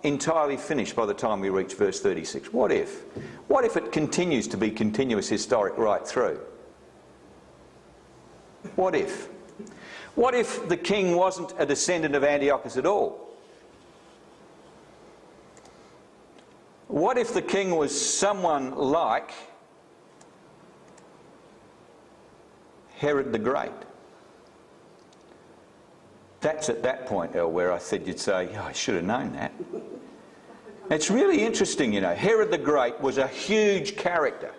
entirely finished by the time we reach verse 36. What if? What if it continues to be continuous historic right through? What if? What if the king wasn't a descendant of Antiochus at all? What if the king was someone like Herod the Great? That's at that point, El, where I said you'd say, oh, I should have known that. It's really interesting, you know. Herod the Great was a huge character,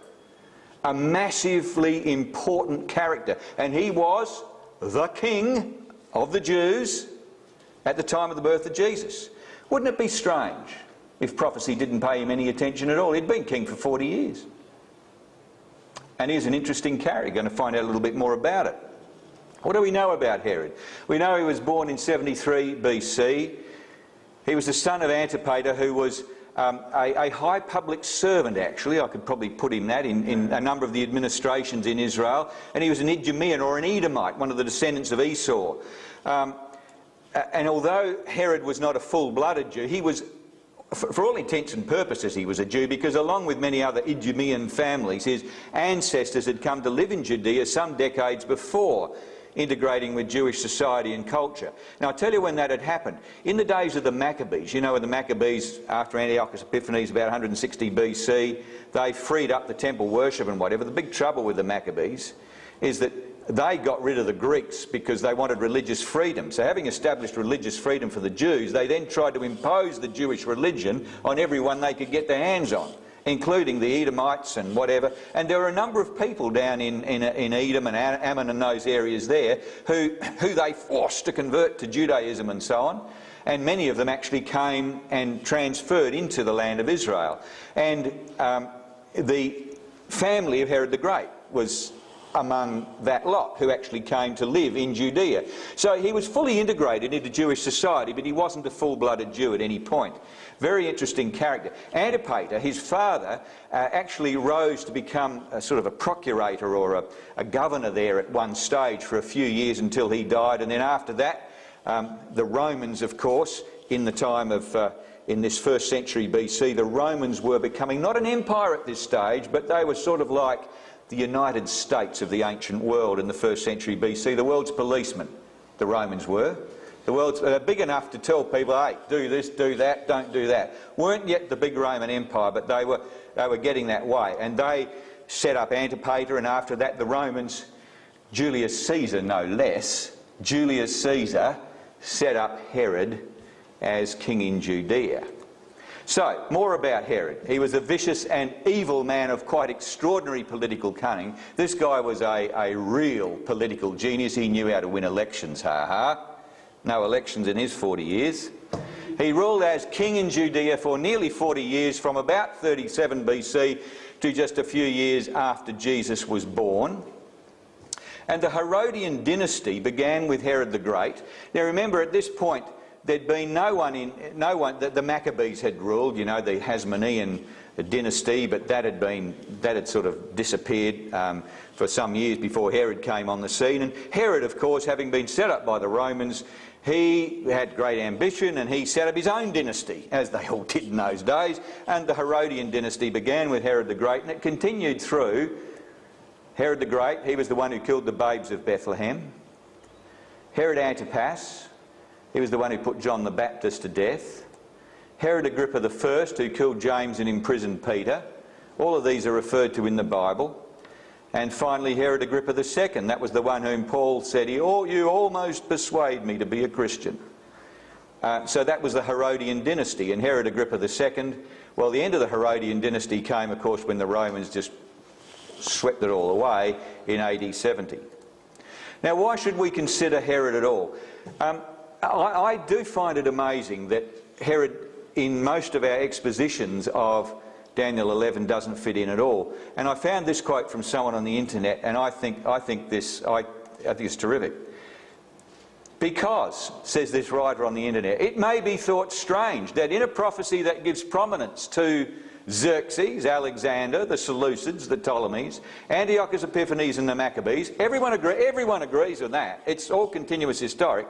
a massively important character, and he was the king of the Jews at the time of the birth of Jesus. Wouldn't it be strange if prophecy didn't pay him any attention at all? He'd been king for 40 years. And he's an interesting character. You're going to find out a little bit more about it. What do we know about Herod? We know he was born in 73 BC. He was the son of Antipater, who was a high public servant, actually. I could probably put him that in a number of the administrations in Israel. And he was an Idumean, or an Edomite, one of the descendants of Esau. And although Herod was not a full-blooded Jew, he was, for all intents and purposes, he was a Jew, because along with many other Idumean families, his ancestors had come to live in Judea some decades before, integrating with Jewish society and culture. Now, I'll tell you when that had happened. In the days of the Maccabees, you know, when the Maccabees, after Antiochus Epiphanes, about 160 BC, they freed up the temple worship and whatever. The big trouble with the Maccabees is that they got rid of the Greeks because they wanted religious freedom. So having established religious freedom for the Jews, they then tried to impose the Jewish religion on everyone they could get their hands on, including the Edomites and whatever. And there were a number of people down in Edom and Ammon and those areas there who they forced to convert to Judaism and so on. And many of them actually came and transferred into the land of Israel. And the family of Herod the Great was among that lot who actually came to live in Judea. So he was fully integrated into Jewish society, but he wasn't a full-blooded Jew at any point. Very interesting character. Antipater, his father, actually rose to become a sort of a procurator or a governor there at one stage for a few years until he died. And then after that, the Romans, of course, in the time of in this 1st century BC, the Romans were becoming not an empire at this stage, but they were sort of like the United States of the ancient world in the 1st century BC. The world's policemen, the Romans were. The world's big enough to tell people, hey, do this, do that, don't do that. Weren't yet the big Roman Empire, but they were getting that way. And they set up Antipater, and after that the Romans, Julius Caesar no less, Julius Caesar set up Herod as king in Judea. So, more about Herod. He was a vicious and evil man of quite extraordinary political cunning. This guy was a real political genius. He knew how to win elections, ha-ha. No elections in his 40 years. He ruled as king in Judea for nearly 40 years, from about 37 BC to just a few years after Jesus was born. And the Herodian dynasty began with Herod the Great. Now remember, at this point, there'd been no one, the Maccabees had ruled, you know, the Hasmonean dynasty, but that had sort of disappeared for some years before Herod came on the scene. And Herod, of course, having been set up by the Romans, he had great ambition and he set up his own dynasty, as they all did in those days. And the Herodian dynasty began with Herod the Great, and it continued through Herod the Great. He was the one who killed the babes of Bethlehem. Herod Antipas, he was the one who put John the Baptist to death. Herod Agrippa I, who killed James and imprisoned Peter. All of these are referred to in the Bible. And finally, Herod Agrippa II, that was the one whom Paul said, you almost persuade me to be a Christian. So that was the Herodian dynasty. And Herod Agrippa II, well, the end of the Herodian dynasty came, of course, when the Romans just swept it all away in AD 70. Now, why should we consider Herod at all? I do find it amazing that Herod, in most of our expositions of Daniel 11, doesn't fit in at all. And I found this quote from someone on the internet, and I think it's terrific. Because, says this writer on the internet, it may be thought strange that in a prophecy that gives prominence to Xerxes, Alexander, the Seleucids, the Ptolemies, Antiochus Epiphanes and the Maccabees, everyone agrees with that. It's all continuous historic.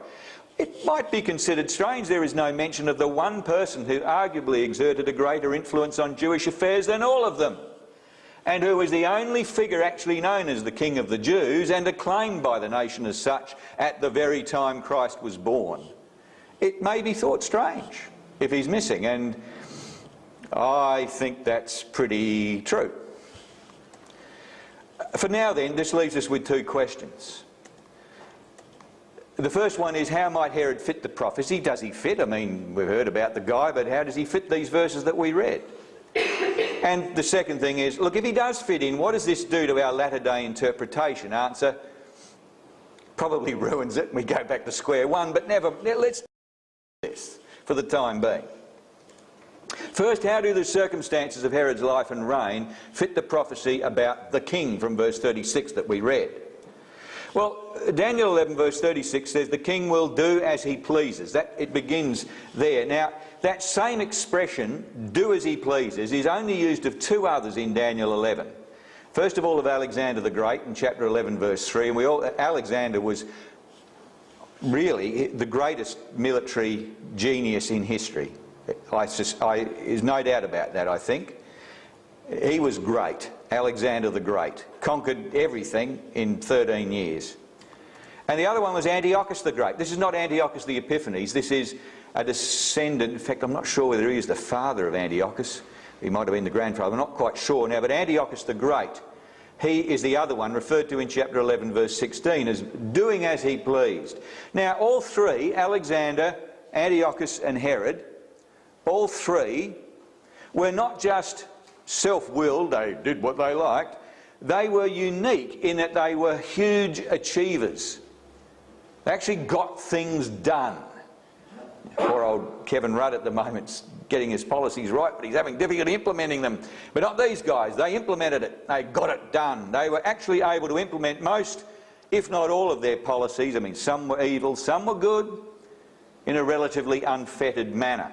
It might be considered strange there is no mention of the one person who arguably exerted a greater influence on Jewish affairs than all of them, and who was the only figure actually known as the King of the Jews and acclaimed by the nation as such at the very time Christ was born. It may be thought strange if he's missing, and I think that's pretty true. For now then, this leaves us with two questions. The first one is, how might Herod fit the prophecy? Does he fit? I mean, we've heard about the guy, but how does he fit these verses that we read? And the second thing is, look, if he does fit in, what does this do to our latter-day interpretation? Answer, probably ruins it and we go back to square one, but never, let's do this for the time being. First, how do the circumstances of Herod's life and reign fit the prophecy about the king from verse 36 that we read? Well, Daniel 11 verse 36 says the king will do as he pleases. It begins there. Now, that same expression, do as he pleases, is only used of two others in Daniel 11. First of all, of Alexander the Great in chapter 11 verse 3. And Alexander was really the greatest military genius in history. There's no doubt about that, I think. He was great. Alexander the Great conquered everything in 13 years. And the other one was Antiochus the Great. This is not Antiochus the Epiphanes. This is a descendant. In fact, I'm not sure whether he is the father of Antiochus. He might have been the grandfather. I'm not quite sure now. But Antiochus the Great, he is the other one referred to in chapter 11 verse 16 as doing as he pleased. Now, all three, Alexander, Antiochus and Herod, all three were not just self-willed, they did what they liked. They were unique in that they were huge achievers. They actually got things done. Poor old Kevin Rudd at the moment's getting his policies right, but he's having difficulty implementing them. But not these guys. They implemented it. They got it done. They were actually able to implement most, if not all, of their policies. I mean, some were evil, some were good, in a relatively unfettered manner.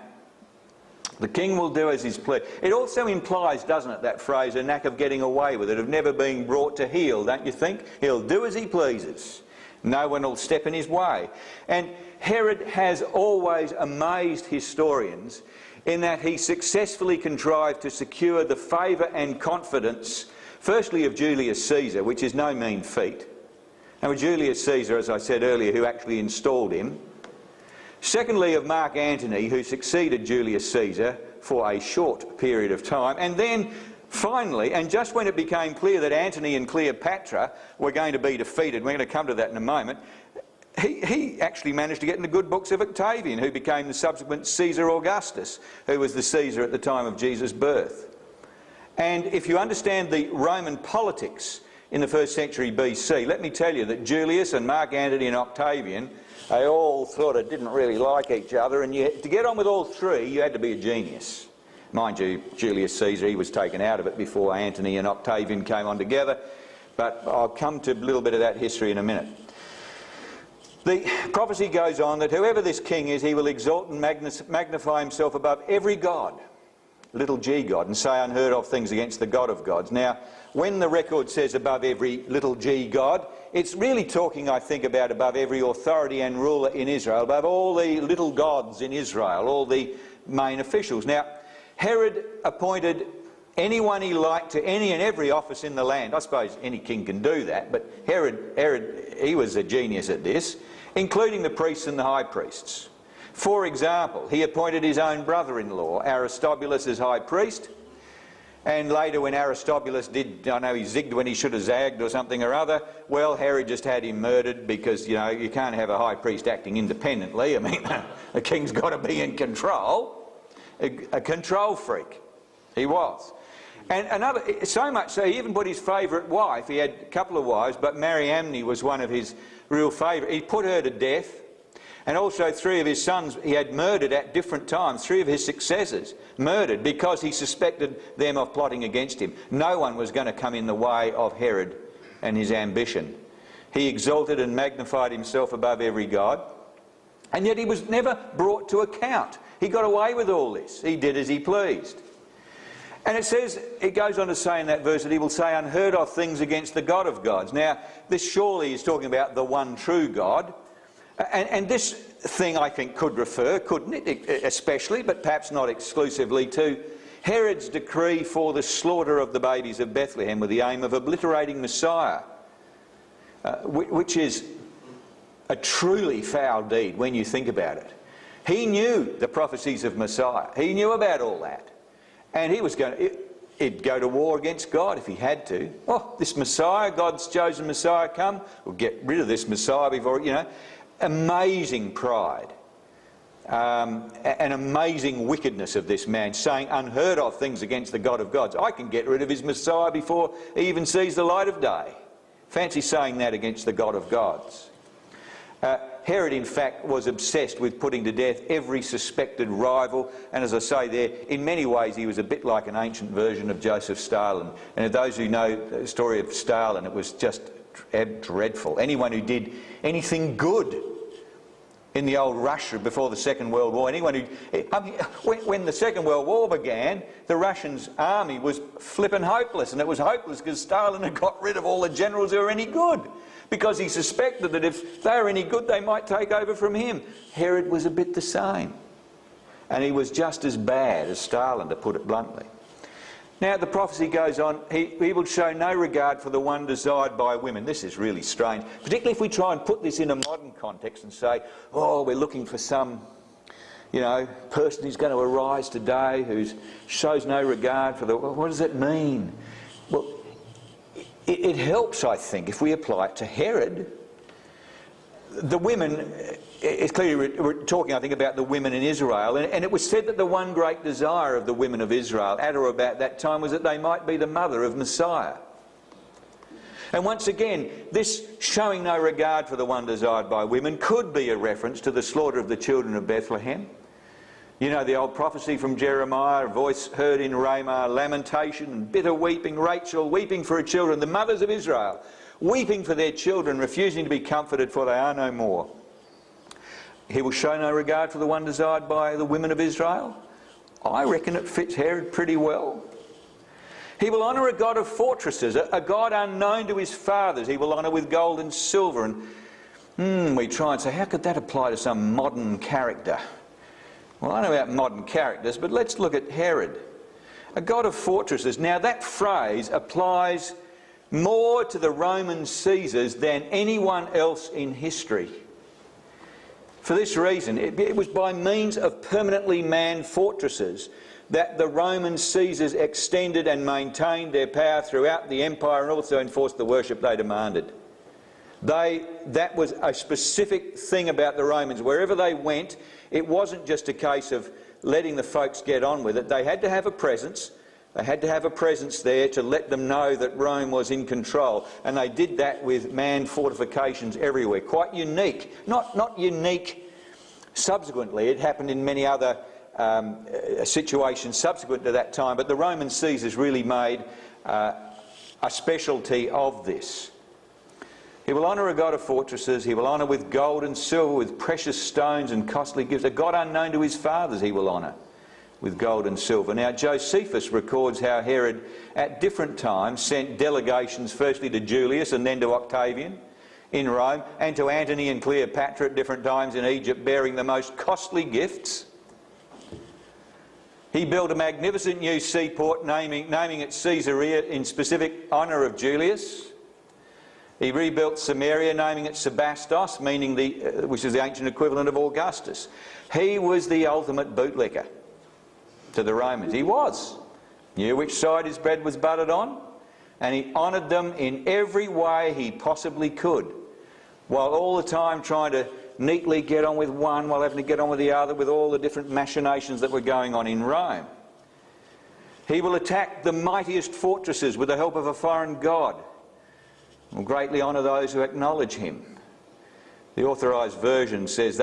The king will do as his pleasure. It also implies, doesn't it, that phrase, a knack of getting away with it, of never being brought to heel, don't you think? He'll do as he pleases. No one will step in his way. And Herod has always amazed historians in that he successfully contrived to secure the favour and confidence, firstly of Julius Caesar, which is no mean feat. Now, with Julius Caesar, as I said earlier, who actually installed him. Secondly, of Mark Antony, who succeeded Julius Caesar for a short period of time. And then, finally, and just when it became clear that Antony and Cleopatra were going to be defeated, we're going to come to that in a moment, he actually managed to get in the good books of Octavian, who became the subsequent Caesar Augustus, who was the Caesar at the time of Jesus' birth. And if you understand the Roman politics in the 1st century BC, let me tell you that Julius and Mark Antony and Octavian, they all sort of didn't really like each other, and to get on with all three, you had to be a genius. Mind you, Julius Caesar, he was taken out of it before Antony and Octavian came on together, but I'll come to a little bit of that history in a minute. The prophecy goes on that whoever this king is, he will exalt and magnify himself above every god, little g god, and say unheard of things against the God of gods. Now, when the record says above every little g god, it's really talking, I think, about above every authority and ruler in Israel, above all the little gods in Israel, all the main officials. Now, Herod appointed anyone he liked to any and every office in the land. I suppose any king can do that, but Herod, he was a genius at this, including the priests and the high priests. For example, he appointed his own brother-in-law, Aristobulus, as high priest. And later when Aristobulus did, I know he zigged when he should have zagged or something or other, well, Herod just had him murdered because, you know, you can't have a high priest acting independently. I mean, the king's got to be in control. A control freak. He was. And so much so, he even put his favourite wife, he had a couple of wives, but Mariamne was one of his real favourite. He put her to death. And also 3 of his sons he had murdered at different times, 3 of his successors murdered because he suspected them of plotting against him. No one was going to come in the way of Herod and his ambition. He exalted and magnified himself above every god, and yet he was never brought to account. He got away with all this. He did as he pleased. And it says, it goes on to say in that verse that he will say unheard of things against the God of gods. Now, this surely is talking about the one true God. And this thing, I think, could refer, couldn't it, especially, but perhaps not exclusively, to Herod's decree for the slaughter of the babies of Bethlehem with the aim of obliterating Messiah, which is a truly foul deed when you think about it. He knew the prophecies of Messiah. He knew about all that. And he was going to... He'd go to war against God if he had to. Oh, this Messiah, God's chosen Messiah, come. We'll get rid of this Messiah before, you know. Amazing pride. An amazing wickedness of this man, saying unheard of things against the God of gods. I can get rid of his Messiah before he even sees the light of day. Fancy saying that against the God of gods. Herod, in fact, was obsessed with putting to death every suspected rival, and as I say there, in many ways he was a bit like an ancient version of Joseph Stalin. And those who know the story of Stalin, it was just dreadful. Anyone who did anything good in the old Russia before the Second World War, anyone who... I mean, when the Second World War began, the Russians' army was flippin' hopeless, and it was hopeless because Stalin had got rid of all the generals who were any good, because he suspected that if they were any good, they might take over from him. Herod was a bit the same, and he was just as bad as Stalin, to put it bluntly. Now, the prophecy goes on, he will show no regard for the one desired by women. This is really strange, particularly if we try and put this in a modern context and say, oh, we're looking for some, you know, person who's going to arise today who shows no regard for the... What does that mean? Well, it helps, I think, if we apply it to Herod. The women, it's clearly we're talking, I think, about the women in Israel, and it was said that the one great desire of the women of Israel at or about that time was that they might be the mother of Messiah. And once again, this showing no regard for the one desired by women could be a reference to the slaughter of the children of Bethlehem. You know the old prophecy from Jeremiah, a voice heard in Ramah, lamentation and bitter weeping, Rachel weeping for her children, the mothers of Israel, weeping for their children, refusing to be comforted, for they are no more. He will show no regard for the one desired by the women of Israel. I reckon it fits Herod pretty well. He will honour a God of fortresses, a God unknown to his fathers. He will honour with gold and silver. And we try and say, how could that apply to some modern character? Well, I know about modern characters, but let's look at Herod. A God of fortresses. Now, that phrase applies more to the Roman Caesars than anyone else in history. For this reason, it was by means of permanently manned fortresses that the Roman Caesars extended and maintained their power throughout the empire, and also enforced the worship they demanded. That was a specific thing about the Romans. Wherever they went, it wasn't just a case of letting the folks get on with it. They had to have a presence. They had to have a presence there to let them know that Rome was in control. And they did that with manned fortifications everywhere. Quite unique. Not unique subsequently. It happened in many other situations subsequent to that time. But the Roman Caesars really made a specialty of this. He will honour a God of fortresses. He will honour with gold and silver, with precious stones and costly gifts. A God unknown to his fathers he will honour with gold and silver. Now, Josephus records how Herod at different times sent delegations firstly to Julius and then to Octavian in Rome, and to Antony and Cleopatra at different times in Egypt, bearing the most costly gifts. He built a magnificent new seaport, naming it Caesarea in specific honour of Julius. He rebuilt Samaria, naming it Sebastos, meaning which is the ancient equivalent of Augustus. He was the ultimate bootlicker to the Romans. He was. Knew which side his bread was buttered on, and he honoured them in every way he possibly could, while all the time trying to neatly get on with one while having to get on with the other, with all the different machinations that were going on in Rome. He will attack the mightiest fortresses with the help of a foreign god. Will greatly honour those who acknowledge him. The authorised version says